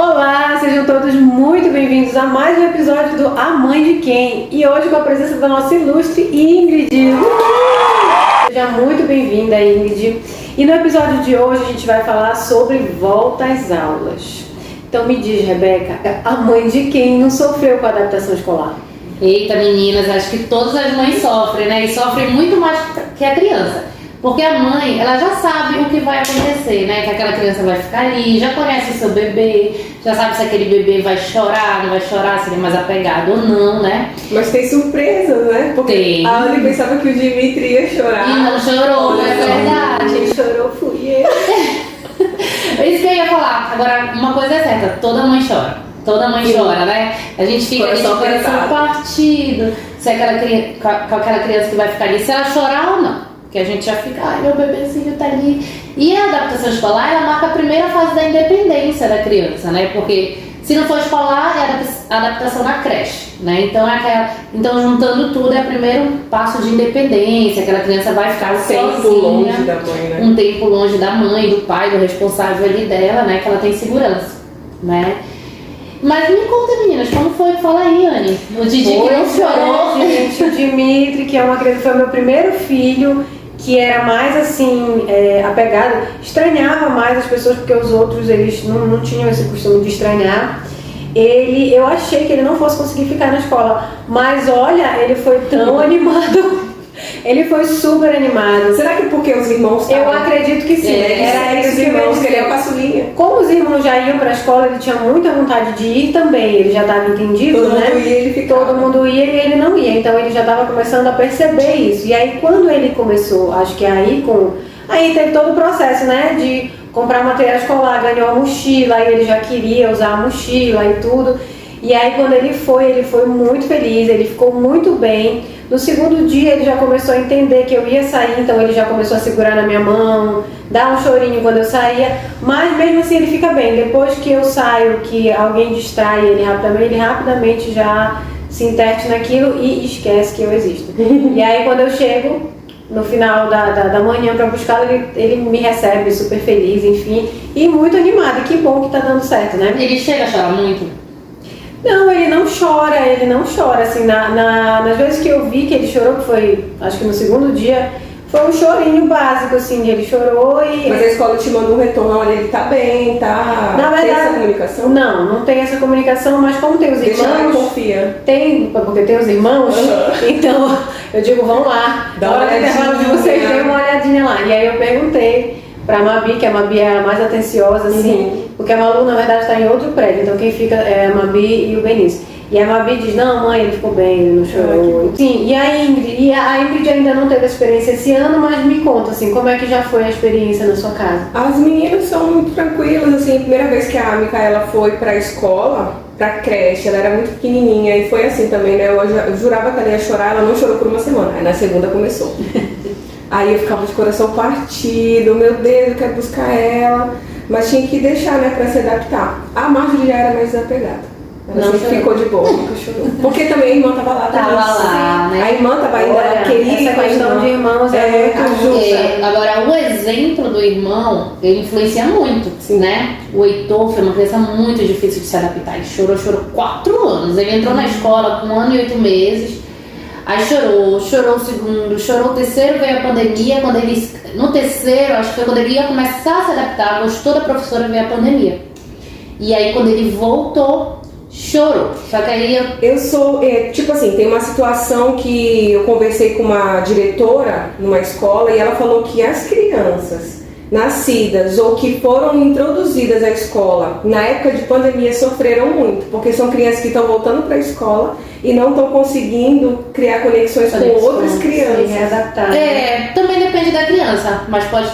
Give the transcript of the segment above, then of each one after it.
Olá, sejam todos muito bem-vindos a mais um episódio do A Mãe de Quem? E hoje com a presença da nossa ilustre Ingrid. Seja muito bem-vinda, Ingrid. E no episódio de hoje a gente vai falar sobre volta às aulas. Então me diz, Rebeca, a mãe de quem não sofreu com a adaptação escolar? Eita, meninas, acho que todas as mães sofrem, né? E sofrem muito mais que a criança. Porque a mãe, ela já sabe o que vai acontecer, né? Que aquela criança vai ficar ali, já conhece o seu bebê, já sabe se aquele bebê vai chorar, não vai chorar, se ele é mais apegado ou não, né? Mas tem surpresas, né? Porque tem. A Anne pensava que o Dimitri ia chorar. E não chorou, é verdade. Quem chorou fui eu. É isso que eu ia falar. Agora, uma coisa é certa, toda mãe chora. Toda mãe chora, né? A gente fica ali de coração partido, se é com aquela criança que vai ficar ali, se ela chorar ou não. Que a gente já fica, ai, meu bebezinho tá ali. E a adaptação escolar, ela marca a primeira fase da independência da criança, né? Porque se não for escolar, é a adaptação na creche, né? Então, juntando tudo, é o primeiro passo de independência. Aquela criança vai ficar tempo longe da mãe, né? Um tempo longe da mãe, do pai, do responsável ali dela, né? Que ela tem segurança, né? Mas me conta, meninas, como foi? Fala aí, Anne. O Didi que não chorou. Gente, o Dimitri, que é uma criança, foi meu primeiro filho, que era mais assim, apegado, estranhava mais as pessoas, porque os outros, eles não tinham esse costume de estranhar. Eu achei que ele não fosse conseguir ficar na escola, mas olha, ele foi tão animado. Ele foi super animado. Será que porque os irmãos Eu acredito que sim. Era os irmãos, que ele é o caçulinha. Como os irmãos já iam para a escola, ele tinha muita vontade de ir também. Ele já estava entendido, Todo né? mundo ia, ele ficava. Todo mundo ia e ele não ia. Então ele já estava começando a perceber isso. E aí quando ele começou, acho que aí teve todo o processo, né? De comprar material escolar, ganhou a mochila, aí ele já queria usar a mochila e tudo. E aí quando ele foi muito feliz, ele ficou muito bem. No segundo dia ele já começou a entender que eu ia sair, então ele já começou a segurar na minha mão, dar um chorinho quando eu saía, mas mesmo assim ele fica bem. Depois que eu saio, que alguém distrai ele rapidamente já se interte naquilo e esquece que eu existo. E aí quando eu chego no final da manhã para buscá-lo, ele me recebe super feliz, enfim, e muito animado. E que bom que tá dando certo, né? Ele chega a chorar muito? Não, ele não chora, assim, nas vezes que eu vi que ele chorou, que foi, acho que no segundo dia, foi um chorinho básico, assim, ele chorou e... Mas a escola te mandou um retorno, olha, ele tá bem, tá... Na verdade, tem essa comunicação? Não tem essa comunicação, mas como tem os Deixa irmãos... confia. Porque tem os irmãos, então eu digo, vão lá, Dá uma olhadinha, de vocês, dêem uma olhadinha lá. E aí eu perguntei pra Mabi, que a Mabi é a mais atenciosa, assim, porque a Malu, na verdade, está em outro prédio, então quem fica é a Mabi e o Benício. E a Mabi diz, não, mãe, ele ficou bem, ele não chorou. Sim, e a Ingrid ainda não teve a experiência esse ano, mas me conta, assim, como é que já foi a experiência na sua casa? As meninas são muito tranquilas, assim, a primeira vez que a Micaela foi pra escola, pra creche, ela era muito pequenininha e foi assim também, né, eu jurava que ela ia chorar, ela não chorou por uma semana, aí na segunda começou. Aí eu ficava de coração partido, meu Deus, eu quero buscar ela. Mas tinha que deixar, né, pra se adaptar. A Marjorie já era mais desapegada. Ela Não sempre ficou de boa, nunca chorou. Porque também a irmã tava lá também. Né? A irmã tava ainda, ela queria essa questão de irmãos é muito justa. Agora, o exemplo do irmão, ele influencia muito, né? O Heitor foi uma criança muito difícil de se adaptar. Ele chorou 4 anos. Ele entrou na escola com 1 ano e 8 meses. Aí chorou o segundo, chorou o terceiro, veio a pandemia. No terceiro, acho que foi quando ele ia começar a se adaptar, gostou da professora, veio a pandemia. E aí quando ele voltou, chorou. Só que aí eu sou, tipo assim, tem uma situação que eu conversei com uma diretora numa escola e ela falou que as crianças nascidas ou que foram introduzidas à escola na época de pandemia sofreram muito, porque são crianças que estão voltando para a escola e não estão conseguindo criar conexões com outras crianças. Também depende da criança, mas pode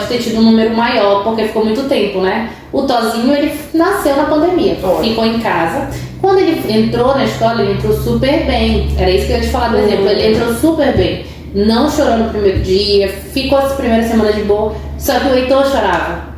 ter tido um número maior, porque ficou muito tempo, né? O Tozinho, ele nasceu na pandemia, ficou em casa. Quando ele entrou na escola, ele entrou super bem. Era isso que eu ia te falar, por exemplo, ele entrou super bem. Não chorou no primeiro dia, ficou essa primeira semana de boa, só que o Heitor chorava.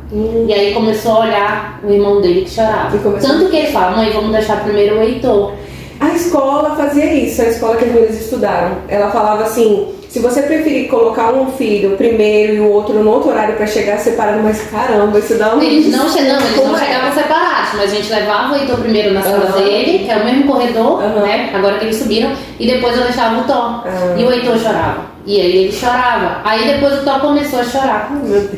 E aí começou a olhar o irmão dele que chorava. Tanto que ele fala, mãe, vamos deixar primeiro o Heitor. A escola fazia isso, a escola que as meninas estudaram. Ela falava assim, Se você preferir colocar um filho primeiro e o outro no outro horário para chegar separado, mas caramba, isso dá um... Eles não chegavam separados, mas a gente levava o Heitor primeiro na sala dele, que é o mesmo corredor, né? Agora que eles subiram, e depois eu deixava o Thor. E o Heitor chorava. E aí ele chorava. Aí depois o Thor começou a chorar.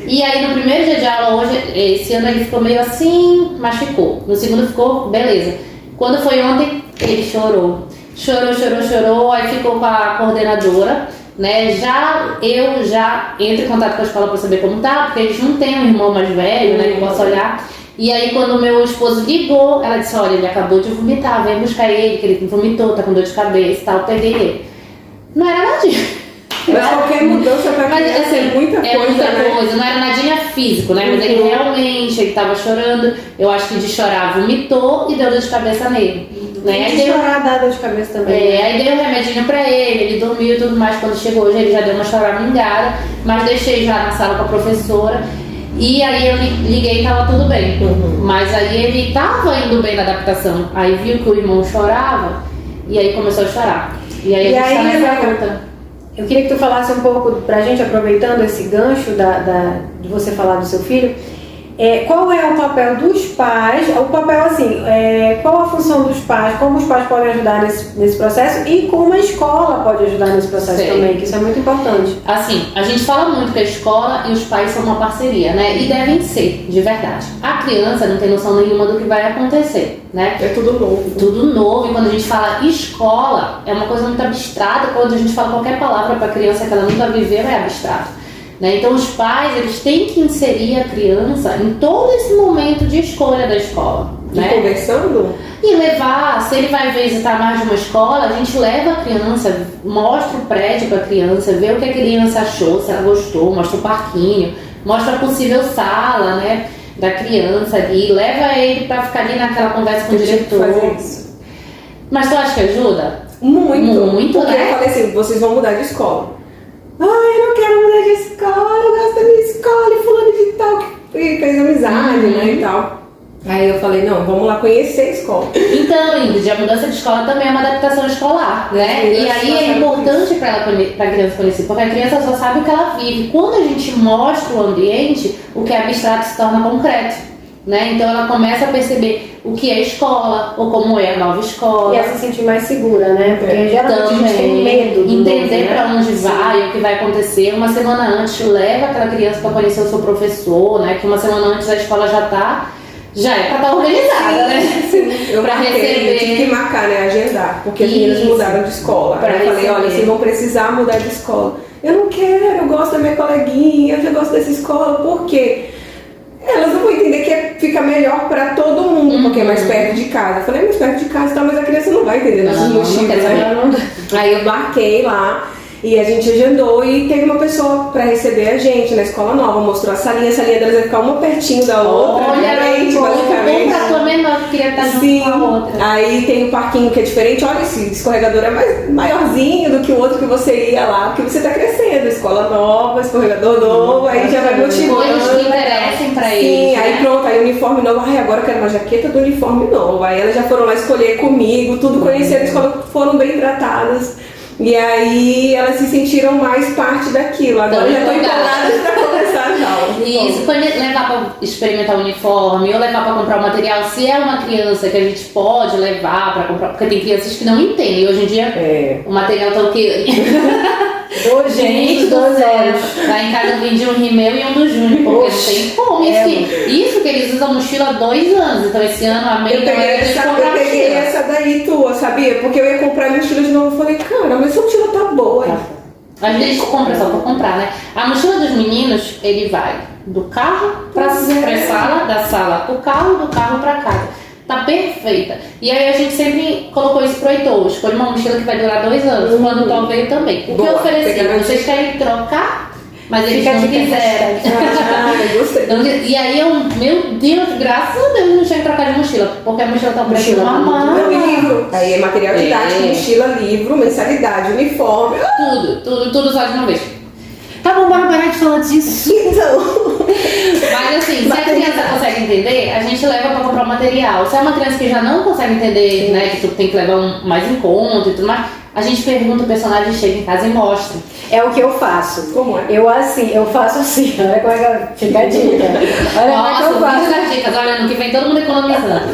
E aí no primeiro dia de aula, hoje, esse ano ele ficou meio assim, mas ficou. No segundo ficou, beleza. Quando foi ontem, ele chorou. Chorou, aí ficou com a coordenadora, né? Eu já entro em contato com a escola pra saber como tá, porque eles não têm um irmão mais velho, né? Que possa olhar. E aí quando o meu esposo ligou, ela disse, olha, ele acabou de vomitar, vem buscar ele, que ele vomitou, tá com dor de cabeça e tal, peguei ele. Não era nadinha. Mas qualquer mudança pra criança assim, é muita coisa, não era nadinha físico, né? Mas ele realmente, ele tava chorando, eu acho que de chorar vomitou e deu dor de cabeça nele. Né? E de chorar dá dor de cabeça também. Aí dei um remedinho pra ele dormiu e tudo mais. Quando chegou hoje, ele já deu uma choramingada, mas deixei já na sala com a professora. E aí eu liguei e tava tudo bem. Mas aí ele tava indo bem na adaptação. Aí viu que o irmão chorava e aí começou a chorar. E aí a gente tá nessa luta. Eu queria que tu falasse um pouco pra gente, aproveitando esse gancho de você falar do seu filho, qual é o papel dos pais, o papel assim, qual a função dos pais, como os pais podem ajudar nesse processo e como a escola pode ajudar nesse processo também, que isso é muito importante. Assim, a gente fala muito que a escola e os pais são uma parceria, né? E devem ser, de verdade. A criança não tem noção nenhuma do que vai acontecer, né? É tudo novo. Tudo novo, e quando a gente fala escola, é uma coisa muito abstrata, quando a gente fala qualquer palavra para a criança que ela nunca viveu, é abstrato. Né? Então os pais, eles têm que inserir a criança em todo esse momento de escolha da escola. Né? E conversando? E levar, se ele vai visitar mais de uma escola, a gente leva a criança, mostra o prédio para a criança, vê o que a criança achou, se ela gostou, mostra o parquinho, mostra a possível sala, né, da criança ali, leva ele para ficar ali naquela conversa com o diretor. Fazer isso. Mas tu acha que ajuda? Muito, porque né? eu falei assim, vocês vão mudar de escola. Ai, eu não quero mudar de escola, eu gosto da minha escola, e fulano de tal, que fez amizade, né, e tal. Aí eu falei, não, vamos lá conhecer a escola. Então, Ingrid, a mudança de escola também é uma adaptação escolar, né? E aí é importante para a criança conhecer, porque a criança só sabe o que ela vive. Quando a gente mostra o ambiente, o que é abstrato se torna concreto. Né? Então ela começa a perceber o que é escola, ou como é a nova escola. E a se sentir mais segura, né? Porque geralmente a gente tem medo do entender novo, para onde vai, o que vai acontecer. Uma semana antes leva aquela criança para conhecer o seu professor, né? Que uma semana antes a escola já é para estar organizada, né? Sim. Eu para receber. tive que marcar, né? Agendar, porque as meninas mudaram de escola. Aí eu falei, olha, vocês vão precisar mudar de escola. Eu não quero, eu gosto da minha coleguinha, eu já gosto dessa escola, por quê? Elas não vão entender que fica melhor pra todo mundo, porque é mais perto de casa. Eu falei, mais perto de casa, tá, mas a criança não vai entender nossos motivos, né? Aí eu marquei lá e a gente agendou e teve uma pessoa pra receber a gente na escola nova, mostrou a salinha delas vai ficar uma pertinho da outra, diferente, basicamente. Pra tua menor que queria estar junto Sim. com a outra. Aí tem um parquinho que é diferente, olha, esse escorregador é maiorzinho do que o outro que você ia lá, porque você tá crescendo, escola nova, escorregador novo, aí já vai motivando. Coisas que interessem pra eles. Sim, aí né? pronto, aí uniforme novo, ai, agora eu quero uma jaqueta do uniforme novo. Aí elas já foram lá escolher comigo, tudo conheceram a escola, foram bem tratadas. E aí elas se sentiram mais parte daquilo. Agora já estão empolgadas para começar as aulas. Isso, levar para experimentar o uniforme ou levar para comprar o material, se é uma criança que a gente pode levar para comprar, porque tem crianças que não entendem. Hoje em dia o material tá o quê? Gente do céu. Lá em casa eu vendi um Rimeu e um do Júnior, porque não tem como. Isso que eles usam mochila há 2 anos, então esse ano a meia eu peguei essa daí tua, sabia? Porque eu ia comprar mochila de novo, eu falei, cara, mas essa mochila tá boa. Às vezes compra só pra comprar, né? A mochila dos meninos, ele vai do carro pra sala, da sala pro carro, do carro pra casa. Tá perfeita. E aí a gente sempre colocou isso pro Heitor. Escolhe uma mochila que vai durar 2 anos. Quando o Tom veio também. O que eu ofereci? Vocês querem trocar? Mas eles não quiseram. Gostei. E aí meu Deus, graças a Deus não tinha que trocar de mochila. Porque a mochila tá um preço normal. Livro. Aí é material didático, mochila, livro, mensalidade, uniforme. Tudo só de uma vez. Tá bom, bora parar de falar disso. Então. Mas assim, se a criança consegue entender, a gente leva pra comprar o material. Se é uma criança que já não consegue entender, né, que tu tem que levar mais em conta e tudo mais, A gente pergunta, o personagem chega em casa e mostra. É o que eu faço. Como é? Eu faço assim, olha como é que fica a dica. Olha como é que eu faço. Nossa, dicas, olha, no que vem todo mundo economizando.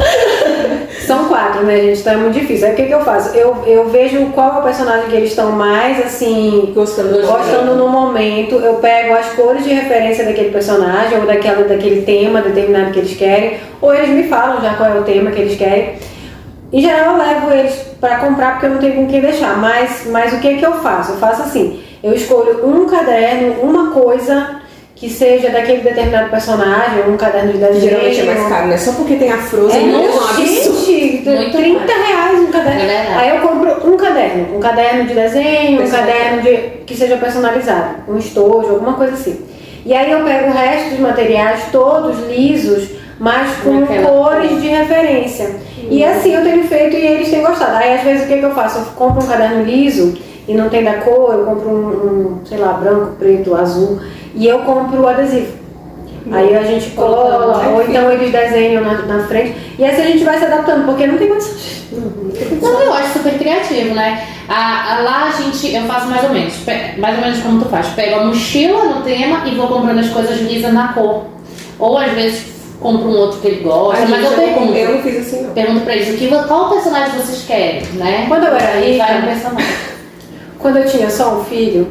São 4, né, gente? Então é muito difícil. Aí o que eu faço? Eu vejo qual é o personagem que eles estão mais, assim, gostando no momento. Eu pego as cores de referência daquele personagem ou daquele tema determinado que eles querem. Ou eles me falam já qual é o tema que eles querem. Em geral, eu levo eles para comprar porque eu não tenho com quem deixar. Mas o que eu faço? Eu faço assim. Eu escolho um caderno, uma coisa que seja daquele determinado personagem, um caderno de desenho. Geralmente é mais caro, né? Só porque tem a Frozen mesmo, é um absurdo. Gente, 30 reais um caderno. Aí eu compro um caderno de desenho, um caderno que seja personalizado, um estojo, alguma coisa assim. E aí eu pego o resto dos materiais, todos lisos, mas com cores de referência. E assim eu tenho feito e eles têm gostado. Aí às vezes o que eu faço? Eu compro um caderno liso e não tem da cor, eu compro sei lá, branco, preto, azul, e eu compro o adesivo. Aí a gente cola, ou então eles desenham na frente, e assim a gente vai se adaptando, porque não tem condições. Não, eu acho super criativo, né? Lá eu faço mais ou menos como tu faz. Pego a mochila no tema e vou comprando as coisas lisas na cor. Ou às vezes compro um outro que ele gosta, mas eu pergunto. Eu não fiz assim, não. Pergunto pra eles qual personagem vocês querem, né? Quando eu era rica, vai um personagem. Quando eu tinha só um filho,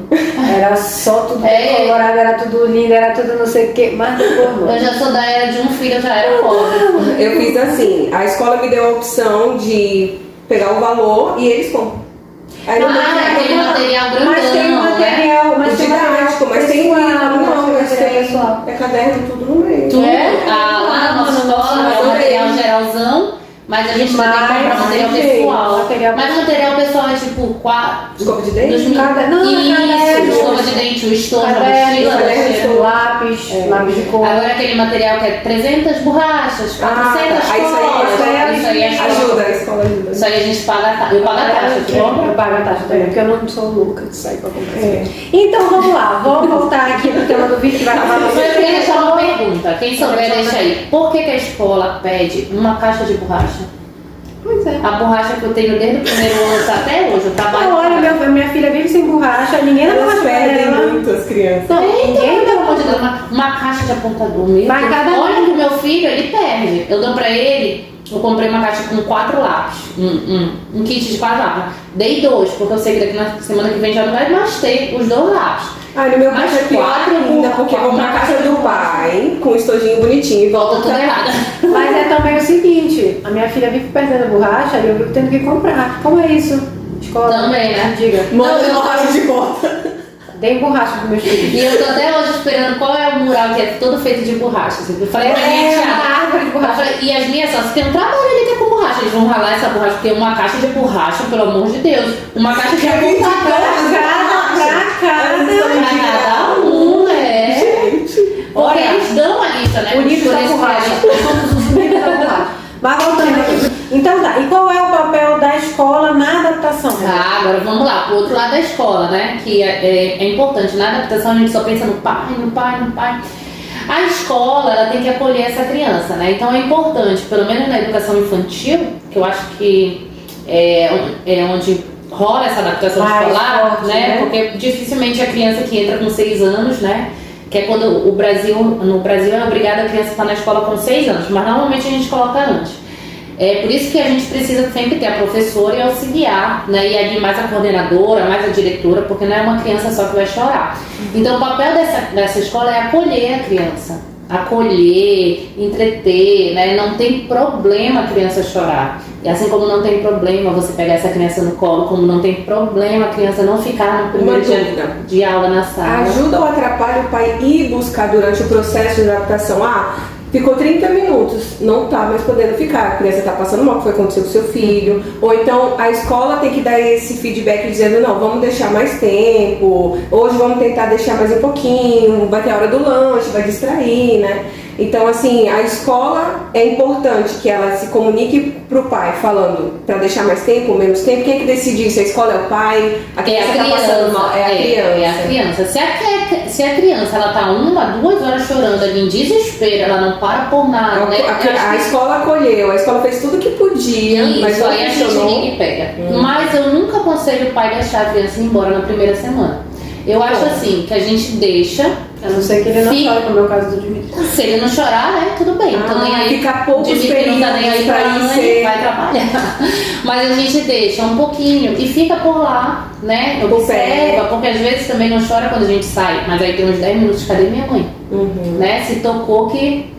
era só tudo colorado, era tudo lindo, era tudo não sei o que, mas não. Eu já sou da era de um filho, eu já era pobre. Eu fiz assim, a escola me deu a opção de pegar o valor e eles compram. Aí aquele material grandão, mas tem material, mas tem didático, mas tem pessoal. É caderno, tudo no meio. Tudo? Lá na nossa escola é o material geralzão. Mas a gente vai ter que comprar material pessoal. Mas o material pessoal é tipo 4. Escova de dente? Isso, escova de dente, o estojo, a mochila, lápis de cor. Agora aquele material que é 300 borrachas, 400 colas. Isso aí ajuda, a escola ajuda. Isso aí a gente paga eu pago a taxa, tu compra? Eu pago a taxa também, porque eu não sou louca de sair pra comprar. Então vamos lá, vamos voltar aqui pro tema do vídeo que vai acabar. Eu queria deixar uma pergunta, quem souber deixa aí. Por que a escola pede uma caixa de borracha? Pois é. A borracha que eu tenho desde o primeiro ano até hoje, eu trabalho. Olha, minha filha vive sem borracha, ninguém na borracha perdem muito as crianças. Não, ninguém pelo amor de Deus, uma caixa de apontador mesmo. Olha que o meu filho, ele perde. Eu dou pra ele, eu comprei uma caixa com 4 lápis, um kit de 4 lápis. Dei 2, porque eu sei que daqui na semana que vem já não vai mais ter os 2 lápis. No meu caso é pior ainda, porque eu compro a caixa do pai com um estojinho bonitinho e volta tudo errado. Mas é também o seguinte, a minha filha vive perdendo a borracha e eu vivo tendo que comprar. Como é isso? Escola? Também, né? Diga. Manda borracha de volta. Dei borracha pros meus filhos. E eu tô até hoje esperando qual é o mural que é todo feito de borracha. Eu falei pra minha tia, uma árvore de borracha. E as minhas sócias tem um trabalho ali que é com borracha. Eles vão ralar essa borracha, porque uma caixa de borracha, pelo amor de Deus. Uma caixa de apontador. Cada um, Porque eles dão a lista, né? O nível da borracha. Somos os níveis da borracha. Mas voltando aqui. Então tá, e qual é o papel da escola na adaptação? Agora vamos lá, pro outro lado da escola, né? Que é importante. Na adaptação a gente só pensa no pai. A escola, ela tem que acolher essa criança, né? Então é importante, pelo menos na educação infantil, que eu acho que é onde rola essa adaptação escolar, forte, né? Porque dificilmente a criança que entra com 6 anos, né? Que é quando no Brasil é obrigada a criança estar na escola com 6 anos, mas normalmente a gente coloca antes. É por isso que a gente precisa sempre ter a professora e auxiliar, né? E ali mais a coordenadora, mais a diretora, porque não é uma criança só que vai chorar. Então o papel dessa escola é acolher a criança. Acolher, entreter, né? Não tem problema a criança chorar. E assim como não tem problema você pegar essa criança no colo, como não tem problema a criança não ficar no primeiro dia de aula na sala. Ajuda ou atrapalha o pai ir buscar durante o processo de adaptação? Ficou 30 minutos, não tá mais podendo ficar, a criança tá passando mal, o que foi acontecer com o seu filho. Ou então a escola tem que dar esse feedback dizendo, não, vamos deixar mais tempo, hoje vamos tentar deixar mais um pouquinho, vai ter a hora do lanche, vai distrair, né? Então, assim, a escola é importante que ela se comunique pro pai, falando para deixar mais tempo ou menos tempo. Quem é que decide isso? A escola é o pai? A criança tá passando mal? É a criança. É a criança. Se a criança ela tá 1 a 2 horas chorando ali em desespero, ela não para por nada, né? A escola acolheu, a escola fez tudo que podia, mas isso, não aí a gente funcionou. liga e pega. Mas eu nunca aconselho o pai deixar a criança ir embora na primeira semana. Eu acho assim, que a gente deixa. A não ser que ele não chore, como é o caso do Dimitri. Se ele não chorar, né? Tudo bem. Então nem aí. Fica poucos Dimitri não tá nem aí pra períodos mãe, ele vai trabalhar. Mas a gente deixa um pouquinho e fica por lá, né? Observa, porque às vezes também não chora quando a gente sai. Mas aí tem uns 10 minutos, cadê minha mãe? Né? Se tocou que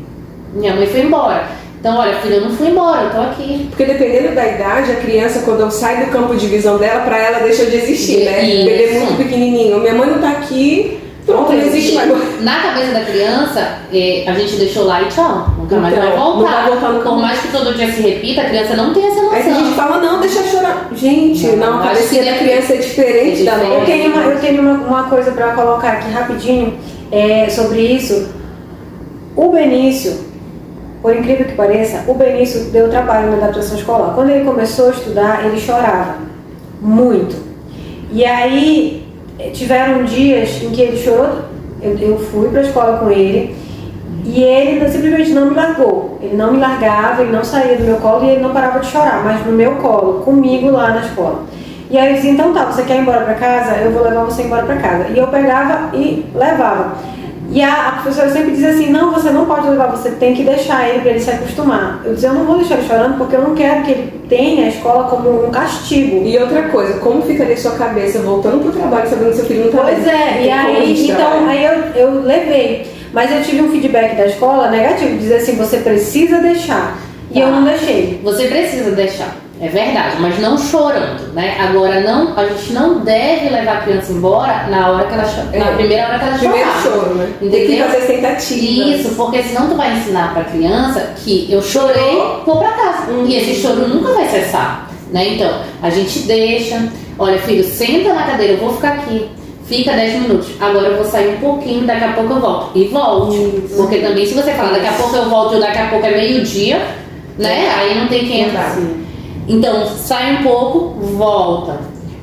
minha mãe foi embora. Então, olha, filha, eu não fui embora, eu tô aqui. Porque dependendo da idade, a criança, quando sai do campo de visão dela, pra ela deixa de existir, né? Ele é muito pequenininho. Minha mãe não tá aqui, pronto, não existe mais. Na cabeça da criança, a gente deixou lá e tchau. Nunca mais vai voltar. Não vai voltar no Por mais que todo dia se repita, a criança não tem essa noção. Aí a gente fala, não, deixa chorar. Gente, não, a cabeça da criança é diferente da nossa. Eu tenho uma coisa pra colocar aqui rapidinho sobre isso. O Benício, por incrível que pareça, o Benício deu trabalho na adaptação escolar. Quando ele começou a estudar, ele chorava muito. E aí, tiveram dias em que ele chorou. Eu fui para a escola com ele e ele simplesmente não me largou. Ele não me largava, ele não saía do meu colo e ele não parava de chorar, mas no meu colo, comigo lá na escola. E aí eu dizia, então tá, você quer ir embora para casa? Eu vou levar você embora para casa. E eu pegava e levava. E a professora sempre dizia assim, não, você não pode levar, você tem que deixar ele para ele se acostumar. Eu dizia, eu não vou deixar ele chorando porque eu não quero que ele tenha a escola como um castigo. E outra coisa, como ficaria sua cabeça voltando pro trabalho sabendo que seu filho não tá Pois é, e aí, então, aí eu levei. Mas eu tive um feedback da escola negativo, dizer assim, você precisa deixar. E eu não deixei. Você precisa deixar. É verdade, mas não chorando, né? Agora, não, a gente não deve levar a criança embora na hora que ela na primeira hora que ela chorar. Primeiro choro, né? Entendeu? Tem que fazer tentativas. Isso, porque senão tu vai ensinar pra criança que eu chorei, vou pra casa. E esse choro nunca vai cessar, né? Então, a gente deixa, olha filho, senta na cadeira, eu vou ficar aqui. Fica 10 minutos, agora eu vou sair um pouquinho, daqui a pouco eu volto. E volte, porque também se você falar daqui a pouco eu volto ou daqui a pouco é meio-dia, né? Aí não tem quem entrar. Então, sai um pouco, volta.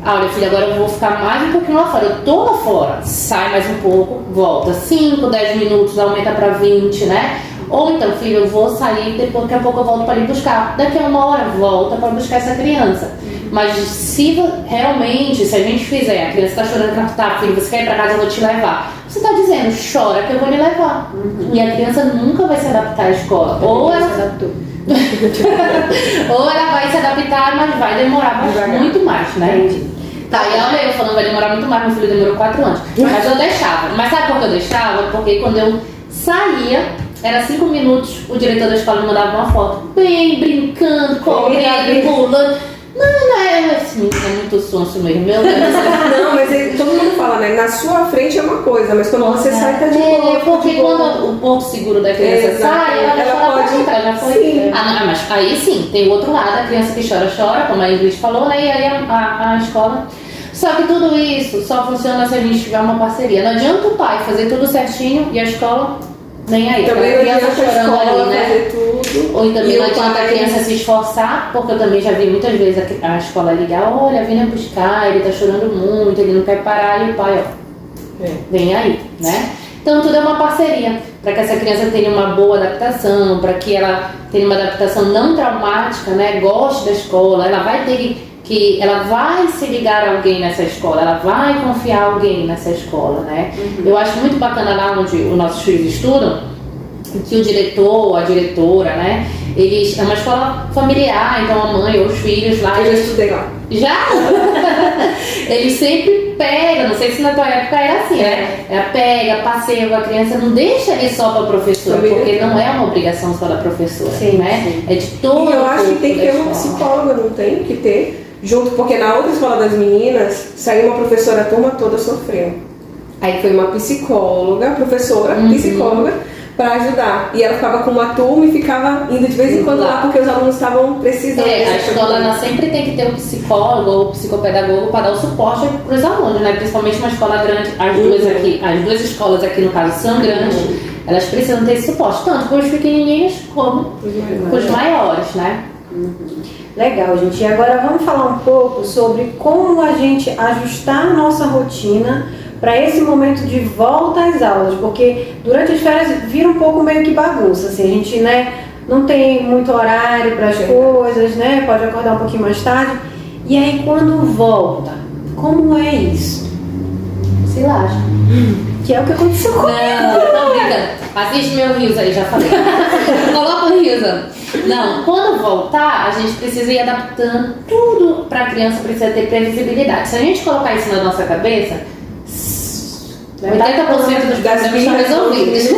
Olha, filha, agora eu vou ficar mais um pouquinho lá fora. Eu tô lá fora. Sai mais um pouco, volta. 5, 10 minutos, aumenta pra 20, né? Ou então, filho, eu vou sair, depois daqui a pouco eu volto pra ir buscar. Daqui a 1 hora, volta pra buscar essa criança. Mas se realmente, se a gente fizer, a criança tá chorando, tá, filho, você quer ir pra casa, eu vou te levar. Você tá dizendo, chora que eu vou lhe levar. E a criança nunca vai se adaptar à escola. Ou ela se adaptou. Ou ela vai se adaptar, mas vai demorar muito mais, né? Entendi. Tá, e olha eu falando vai demorar muito mais, meu filho demorou 4 anos. Mas eu deixava. Mas sabe por que eu deixava? Porque quando eu saía, era 5 minutos, o diretor da escola me mandava uma foto. Bem, brincando, correndo, pulando. Não, esse menino é muito sonso mesmo, meu Deus. Não, mas todo mundo fala, né? Na sua frente é uma coisa, mas quando você sai, tá de boa. Porque quando o porto seguro da criança sai, ela pode entrar, já foi. Sim. Mas aí sim, tem o outro lado, a criança que chora, como a Ingrid falou, né? E aí a escola. Só que tudo isso só funciona se a gente tiver uma parceria. Não adianta o pai fazer tudo certinho e a escola nem aí. Também a criança chorando ali, né? Fazer tudo. Ou também não adianta a criança se esforçar, porque eu também já vi muitas vezes a escola ligar, olha, vem buscar, ele tá chorando muito, ele não quer parar, e o pai, vem aí, né? Então tudo é uma parceria, para que essa criança tenha uma boa adaptação, para que ela tenha uma adaptação não traumática, né? Goste da escola, ela vai ter ela vai se ligar a alguém nessa escola, ela vai confiar a alguém nessa escola, né? Eu acho muito bacana lá onde os nossos filhos estudam, que o diretor, a diretora, né? É uma escola familiar, então a mãe ou os filhos lá. Eu já estudei lá. Já? Eles sempre pegam, não sei se na tua época era assim, né? Ela pega, passeia a criança, não deixa ali só para a professora, porque não é uma obrigação só da professora, né? Sim. É de todo. E eu acho que tem que ter uma psicóloga, não tem que ter? Junto, porque na outra escola das meninas saiu uma professora, a turma toda sofreu. Aí foi uma psicóloga, psicóloga, para ajudar. E ela ficava com uma turma e ficava indo de vez em quando lá, porque os alunos estavam precisando. A escola ela sempre tem que ter um psicólogo ou psicopedagogo para dar o suporte para os alunos, né? Principalmente uma escola grande, as duas escolas aqui no caso são grandes. elas precisam ter esse suporte, tanto com os pequenininhos como com os maiores, né? Legal, gente. E agora vamos falar um pouco sobre como a gente ajustar a nossa rotina para esse momento de volta às aulas, porque durante as férias vira um pouco meio que bagunça, assim, a gente, né, não tem muito horário para as coisas, né, pode acordar um pouquinho mais tarde, e aí quando volta, como é isso? Se lasca. Que é o que aconteceu comigo. Não, tô brincando. Assiste meu Rios aí, já falei. Coloca o Rios. Não, quando voltar, a gente precisa ir adaptando tudo pra criança, precisa ter previsibilidade. Se a gente colocar isso na nossa cabeça, 80% dos problemas estão resolvidos.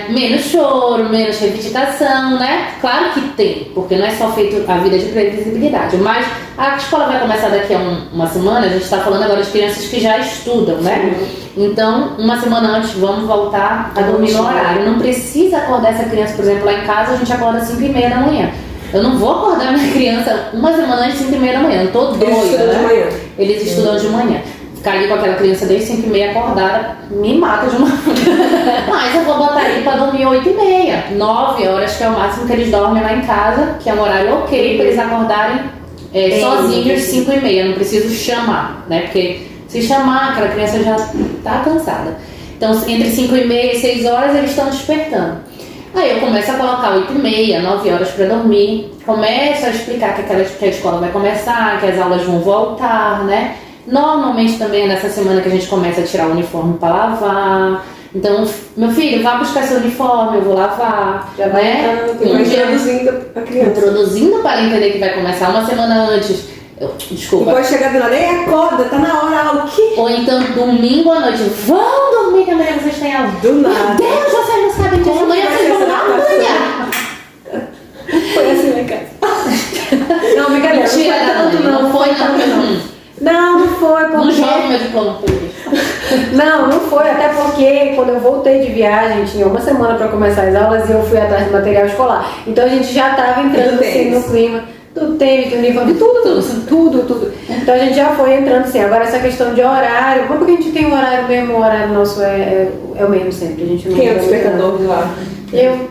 Menos choro, menos reivindicação, né? Claro que tem, porque não é só feito a vida de previsibilidade, mas a escola vai começar daqui a uma semana, a gente está falando agora de crianças que já estudam, né? Então, uma semana antes, vamos voltar a dormir no horário. Não precisa acordar essa criança, por exemplo, lá em casa a gente acorda às 5h30 da manhã. Eu não vou acordar minha criança uma semana antes de 5h30 da manhã, eu tô doida, Eles estudam né? de manhã. Eles estudam de manhã. Ficar ali com aquela criança desde 5h30 acordada, me mata de uma Mas eu vou botar ele pra dormir 8h30, 9 horas, que é o máximo que eles dormem lá em casa, que é um horário ok pra eles acordarem sozinhos 5h30, não preciso chamar, né? Porque se chamar, aquela criança já tá cansada. Então, entre 5h30 e 6 horas, eles estão despertando. Aí eu começo a colocar 8h30, 9 horas pra dormir, começo a explicar que a escola vai começar, que as aulas vão voltar, né? Normalmente também é nessa semana que a gente começa a tirar o uniforme para lavar. Então, meu filho, vá buscar seu uniforme, eu vou lavar. Já vai, né? introduzindo a criança. Introduzindo para ela entender que vai começar uma semana antes. Desculpa. E pode chegar do lado, acorda, tá na hora, aula, o quê? Ou então, domingo à noite, vão dormir que amanhã vocês têm aula. Do nada. Meu Deus, vocês não sabem disso, amanhã vocês vão lá amanhã. Foi assim lá em casa. Não, brincadeira. Mentira, não foi não. Não foi porque... Não joga meu diploma por isso. Não foi, até porque quando eu voltei de viagem, tinha uma semana para começar as aulas e eu fui atrás de material escolar. Então a gente já estava entrando assim, no clima do tênis, do uniforme, tudo. Então a gente já foi entrando assim. Agora essa questão de horário, como que a gente tem um horário mesmo, o horário nosso é o mesmo sempre. A gente não Quem é o despertador de lá? Eu.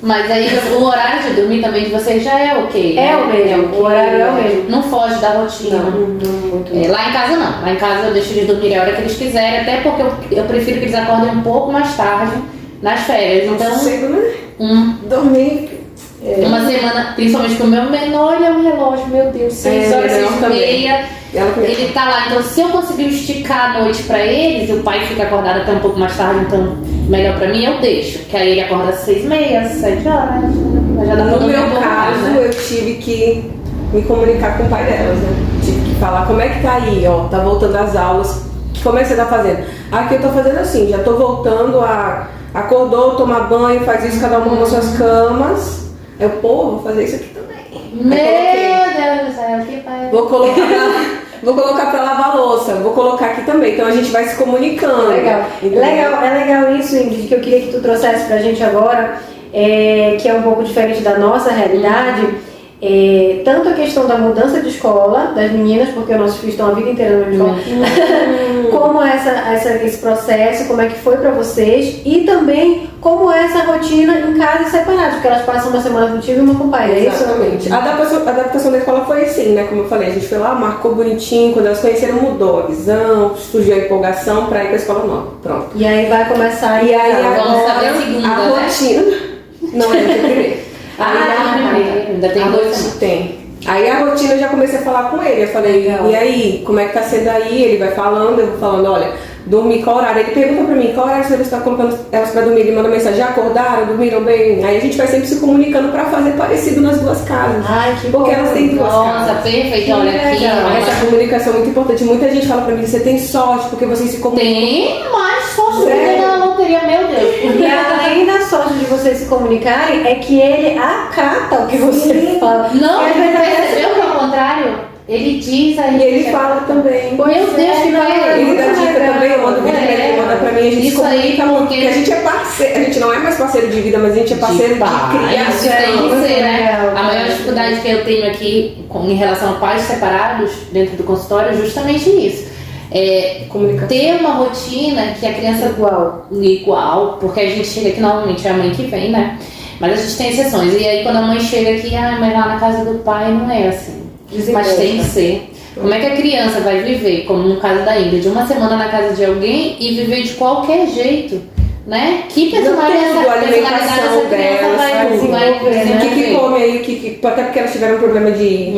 Mas aí o horário de dormir também de vocês já é ok. É o mesmo, o horário é o mesmo. Não foge da rotina. Não. Lá em casa não. Lá em casa eu deixo eles dormirem a hora que eles quiserem, até porque eu prefiro que eles acordem um pouco mais tarde nas férias. Então, Sossego, né? Dormir. uma semana, principalmente com o meu menor, ele é um relógio, meu Deus, 6 horas, 6h30. Ele tá lá, então se eu conseguir esticar a noite pra eles, e o pai fica acordado até um pouco mais tarde, então melhor pra mim, eu deixo. Que aí ele acorda às 6h30, 7 horas. Já dá pra No dormir meu um pouco caso, mais, né? eu tive que me comunicar com o pai delas, né? Tive que falar como é que tá aí, ó, tá voltando às aulas, como é que você tá fazendo? Aqui eu tô fazendo assim, já tô voltando acordou, tomar banho, faz isso, cada uma nas suas camas. Eu, vou fazer isso aqui também. Meu Deus do céu, que pai. Vou colocar pra lavar a louça, vou colocar aqui também, então a gente vai se comunicando. Legal. Entendeu? É legal isso, Ingrid, que eu queria que tu trouxesse pra gente agora, que é um pouco diferente da nossa realidade. Tanto a questão da mudança de escola das meninas, porque nossos filhos estão a vida inteira na mesma escola, como esse processo, como é que foi pra vocês, e também como é essa rotina em casa separada, porque elas passam uma semana contigo e uma com o pai, é isso? Exatamente. A adaptação da escola foi assim, né? Como eu falei, a gente foi lá, marcou bonitinho, quando elas conheceram, mudou a visão, surgiu a empolgação pra ir pra escola nova. Pronto. E aí vai começar E aí Vamos saber agora a segunda, a né? rotina. Não, é o primeiro. Ainda tem dois. Tem. Aí a rotina eu já comecei a falar com ele. Eu falei, Legal. e aí, como é que tá sendo aí? Ele vai falando, eu vou falando, olha, dormir qual horário? Ele pergunta pra mim, qual horário você está colocando elas pra dormir? Ele manda mensagem, já acordaram, dormiram bem? Aí a gente vai sempre se comunicando pra fazer parecido nas duas casas. Ai, que Porque bom. elas têm duas Nossa, casas. perfeito, olha aqui. Essa comunicação é muito importante. Muita gente fala pra mim, você tem sorte, porque vocês se comunicam. Tem mais sorte Sério? na loteria, meu Deus. E além da sorte de vocês se comunicarem, é que ele acata o que você fala. Não, E às ele vezes até percebeu que é o contrário? Ele diz aí. E ele fala também. Meu Deus, que não, vai. Ele dá dica legal. também, eu mando vídeo pra ele, manda pra mim, a gente Isso aí, comunica muito, porque- porque a gente é parceiro, a gente não é mais parceiro de vida, mas a gente é parceiro de criação. Isso tem que ser, né? legal. A maior dificuldade que eu tenho aqui em relação a pais separados dentro do consultório é justamente isso. Comunicação. ter uma rotina que a criança igual, porque a gente chega aqui, normalmente é a mãe que vem, né? Mas a gente tem exceções. E aí quando a mãe chega aqui, mas lá na casa do pai não é assim. Mas tem que ser. Como é que a criança vai viver, como no caso da Ingrid, uma semana na casa de alguém e viver de qualquer jeito, né? Que personalidade essa criança vai desenvolver? O que come aí, até porque elas tiveram um problema de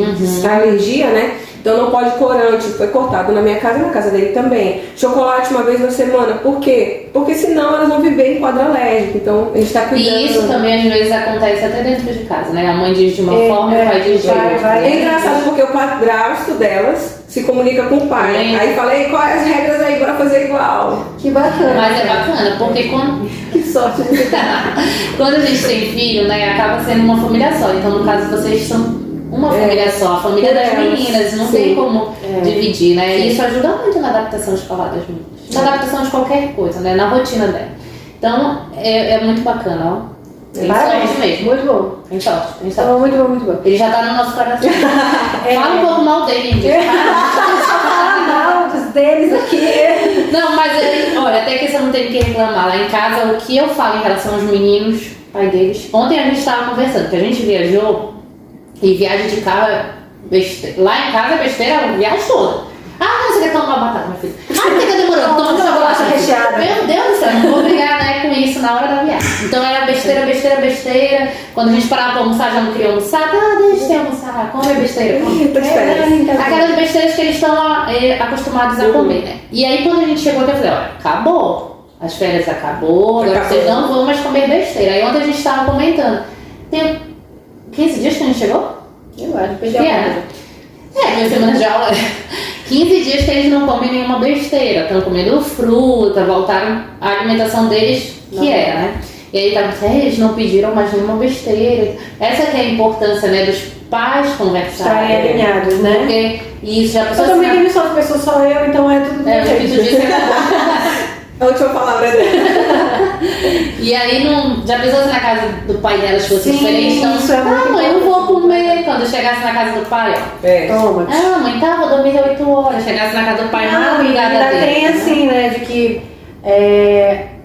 alergia, né? Então não pode corante, foi cortado na minha casa e na casa dele também. Chocolate uma vez na semana, por quê? Porque senão elas vão viver em quadro alérgico, então a gente tá cuidando. E isso também às vezes acontece até dentro de casa, né? A mãe diz de uma forma, o pai diz de outra. É engraçado porque o padrasto delas se comunica com o pai. Aí falei, quais as regras aí pra fazer igual? Que bacana. Mas é bacana, porque quando... Que sorte você tá. Quando a gente tem filho, né, acaba sendo uma família só. Então no caso vocês são uma família só, a família das meninas, não tem como dividir, né? E isso ajuda muito na adaptação escolar das meninas. Na adaptação de qualquer coisa, né? Na rotina dela. Então, é muito bacana, ó. Tem sorte mesmo. Muito bom. Tem sorte. Muito bom, muito bom. Ele já tá no nosso coração. Fala um pouco mal dele, gente. Fala mal deles aqui. Não, mas olha, até que você não tem que reclamar. Lá em casa, o que eu falo em relação aos meninos, pai deles. Ontem a gente estava conversando, que a gente viajou. E viagem de carro é besteira. Lá em casa é besteira a viagem toda. Não, você quer tomar uma batata, meu filho? Você quer demorando? Toma chocolate recheado. Meu Deus do céu, não vou brigar, né, com isso na hora da viagem. Então era besteira. Quando a gente parava pra almoçar, já não queria almoçar. Deixa eu almoçar, come besteira. Aquelas besteiras que eles estão acostumados a comer, né? E aí quando a gente chegou aqui, eu falei, olha, acabou. As férias acabou, agora vocês não vão mais comer besteira. Aí ontem a gente estava comentando. Tem 15 dias que a gente chegou? Eu acho que é. Minha semana de aula 15 dias que eles não comem nenhuma besteira. Estão comendo fruta, voltaram à alimentação deles, que era, né? E aí eles não pediram mais nenhuma besteira. Essa que é a importância, né, dos pais conversarem. Estarem alinhados, né? Porque isso já eu também tenho só pessoa, só eu, então é tudo eu disse a última palavra dela. E aí, já pensou se na casa do pai delas fosse diferente? Então, isso é muito mãe, eu não vou comer. Quando eu chegasse na casa do pai, ó. Toma. Mãe, vou dormir 8 horas. Chegasse na casa do pai, ainda tem assim, né, de que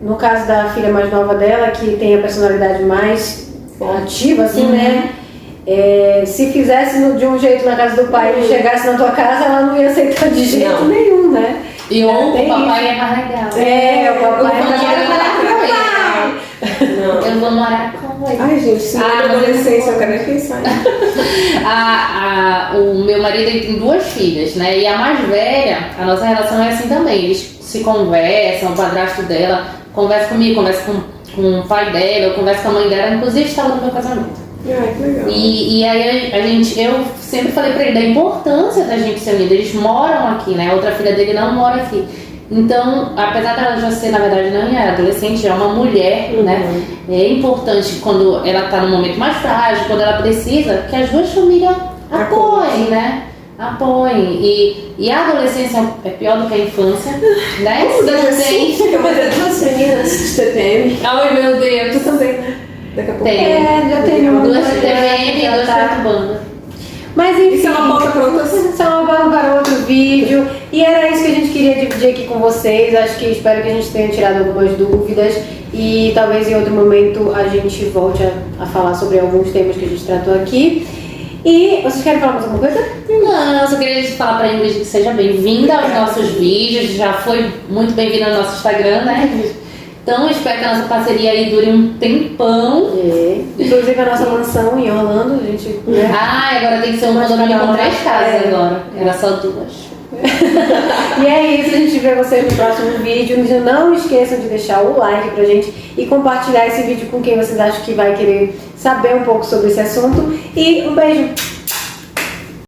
no caso da filha mais nova dela, que tem a personalidade mais ativa, assim, né? Se fizesse de um jeito na casa do pai e chegasse na tua casa, ela não ia aceitar de jeito nenhum, né? E o papai é mais legal. O papai é mais legal. Eu vou morar com ele. Ai, gente, se na adolescência eu quero nem pensar. O meu marido tem 2 filhas, né? E a mais velha, a nossa relação é assim também. Eles se conversam, o padrasto dela conversa comigo, conversa com o pai dela, eu converso com a mãe dela, inclusive estava no meu casamento. Ai, que legal. E aí eu sempre falei pra ele da importância da gente ser unida. Eles moram aqui, né? A outra filha dele não mora aqui. Então, apesar dela já ser, na verdade, não é adolescente, é uma mulher, né? É importante quando ela tá num momento mais frágil, quando ela precisa, que as 2 famílias apoiem, né? Apoiem. E a adolescência é pior do que a infância, né? Eu vou ter 2 meninas de TPM. Ai, meu Deus. Tu também, né? Daqui a pouco. Já tem 2 TPM e 2 perturbando. Mas enfim, isso é uma pauta para outro vídeo. E era isso que a gente queria dividir aqui com vocês. Espero que a gente tenha tirado algumas dúvidas. E talvez em outro momento a gente volte a falar sobre alguns temas que a gente tratou aqui. E vocês querem falar mais alguma coisa? Não, eu só queria falar pra Ingrid que seja bem-vinda aos nossos vídeos. Já foi muito bem-vinda no nosso Instagram, né, Ingrid? Então, espero que a nossa parceria aí dure um tempão. Inclusive a nossa mansão em Orlando, a gente... Né? Agora tem que ser um condomínio com 3 casas agora. Era só 2. E é isso, a gente vê vocês no próximo vídeo. Não esqueçam de deixar o like pra gente e compartilhar esse vídeo com quem vocês acham que vai querer saber um pouco sobre esse assunto. E um beijo!